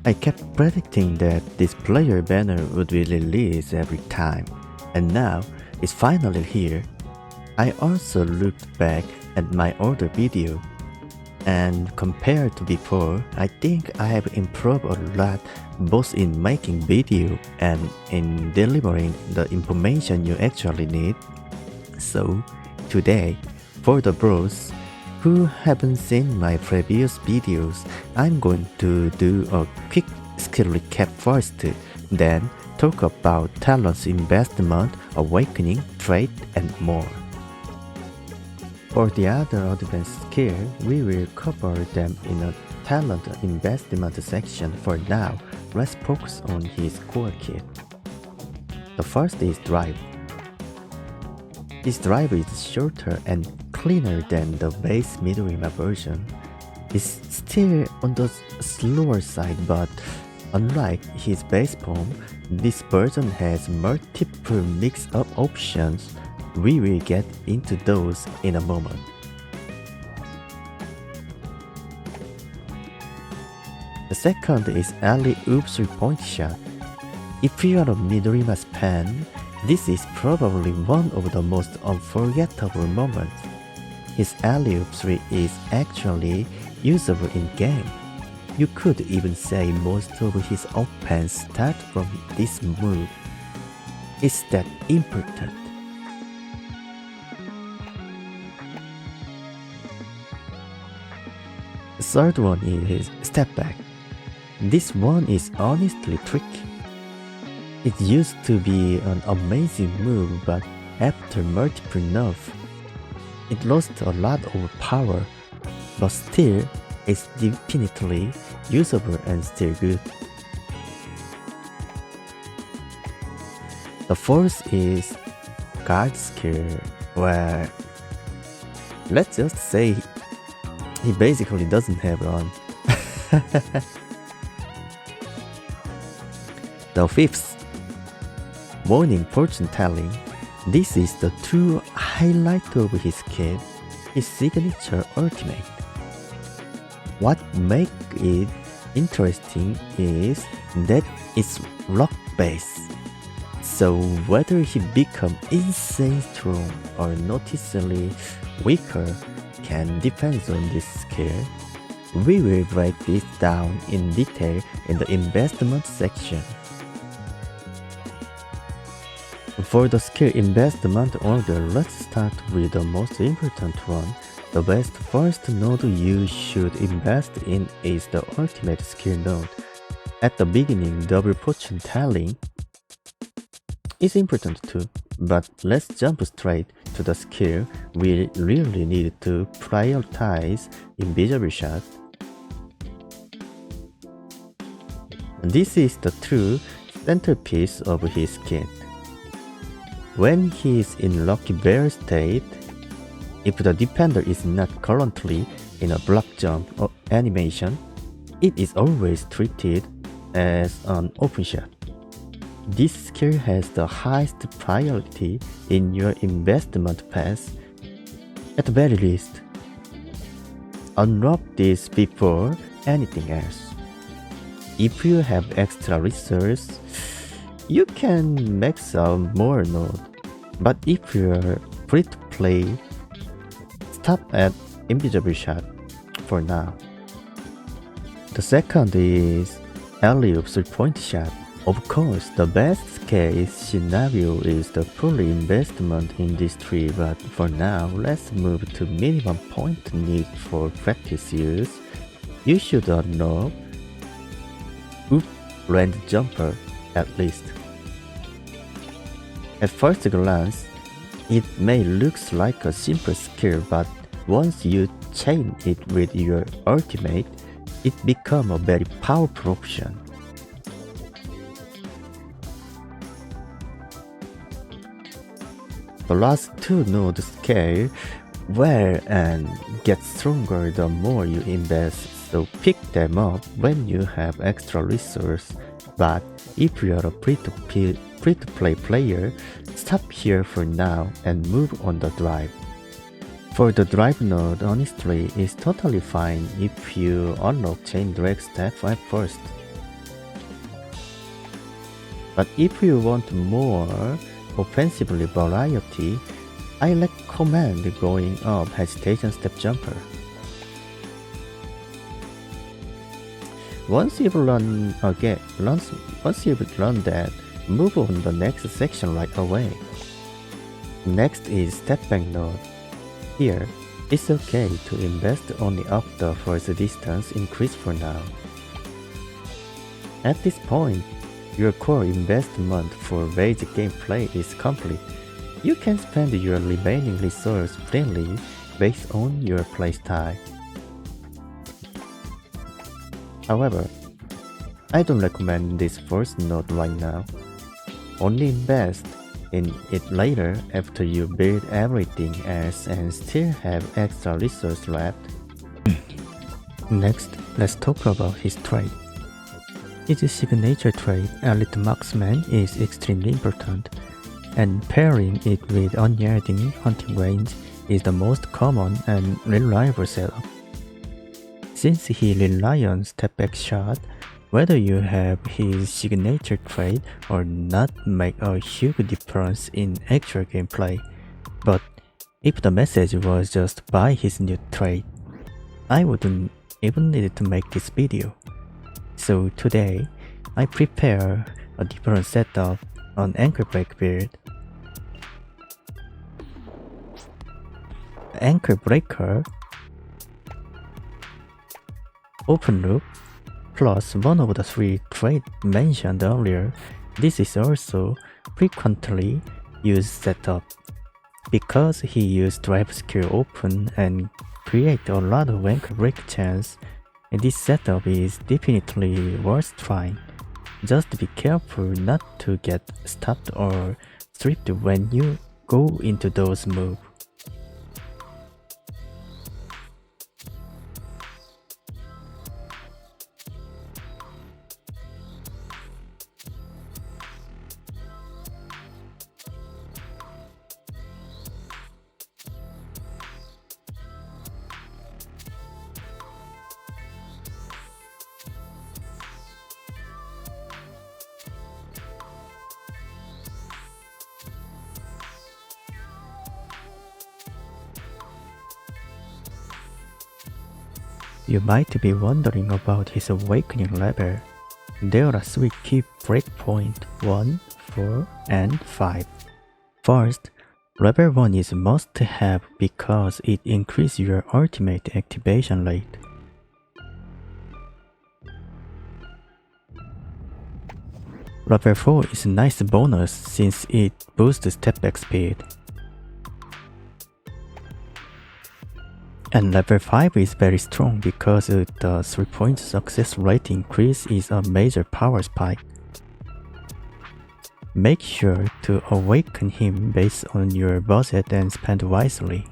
I kept predicting that this player banner would be released every time, and now it's finally here. I also looked back at my older video, and compared to before, I think I have improved a lot both in making video and in delivering the information you actually need. So, today, for the bros who haven't seen my previous videos, I'm going to do a quick skill recap first, then talk about talents investment, awakening, trade, and more. For the other advanced skill, we will cover them in a talent investment section. For now, let's focus on his core kit. The first is drive. This drive is shorter and cleaner than the base Midorima version. It's still on the slower side, but unlike his base form, this version has multiple mix-up options. We will get into those in a moment. The second is alley-oop 3-point shot. If you are a Midorima's fan, this is probably one of the most unforgettable moments. His alley-oop 3 is actually usable in game. You could even say most of his offense start from this move. It's that important. The third one is step back. This one is honestly tricky. It used to be an amazing move, but after multiple nerfs, it lost a lot of power, but still, it's definitely usable and still good. The fourth is guard skill, where let's just say he basically doesn't have one. The fifth, morning fortune telling. This is the true highlight of his kit, his signature ultimate. What makes it interesting is that it's rock based. So whether he becomes insane strong or noticeably weaker can depend on this skill. We will break this down in detail in the investment section. For the skill investment order, let's start with the most important one. The best first node you should invest in is the ultimate skill node. At the beginning, double fortune telling is important too, but let's jump straight to the skill we really need to prioritize: invisible shot. This is the true centerpiece of his kit. When he is in Lucky Bear state, if the defender is not currently in a block jump or animation, it is always treated as an open shot. This skill has the highest priority in your investment path. At the very least, unlock this before anything else. If you have extra resources, you can max out more node, but if you're free to play, stop at invisible shot for now. The second is alley-oop 3-point shot. Of course, the best case scenario is the full investment in this tree, but for now, let's move to minimum point need for practice use. You should unlock oop land jumper at least. At first glance, it may look like a simple skill, but once you chain it with your ultimate, it becomes a very powerful option. The last two nodes scale well and get stronger the more you invest, so pick them up when you have extra resources. But if you are a free-to-play player, stop here for now and move on the drive. For the drive node, honestly, it's totally fine if you unlock chain drag step 5 first. But if you want more offensively variety, I recommend going up hesitation step jumper. Once you've learned that, move on the next section right away. Next is step back node. Here, it's okay to invest only up the first distance increase for now. At this point, your core investment for raised gameplay is complete. You can spend your remaining resources freely based on your playstyle. However, I don't recommend this first node right now. Only invest in it later after you build everything else and still have extra resources left. Next, let's talk about his trait. His signature trait, Elite Marksman, is extremely important, and pairing it with unyielding hunting range is the most common and reliable setup. Since he relies on step back shot, whether you have his signature trait or not make a huge difference in actual gameplay. But if the message was just buy his new trait, I wouldn't even need to make this video. So today, I prepare a different setup on Anchor Break build. Anchor Breaker, Open Loop, plus one of the three traits mentioned earlier. This is also frequently used setup. Because he used drive skill open and create a lot of anchor break chance, this setup is definitely worth trying. Just be careful not to get stopped or stripped when you go into those moves. You might be wondering about his awakening level. There are 3 key breakpoints: 1, 4, and 5. First, level 1 is must have because it increases your ultimate activation rate. Level 4 is a nice bonus since it boosts step back speed. And level 5 is very strong because the 3-point success rate increase is a major power spike. Make sure to awaken him based on your budget and spend wisely.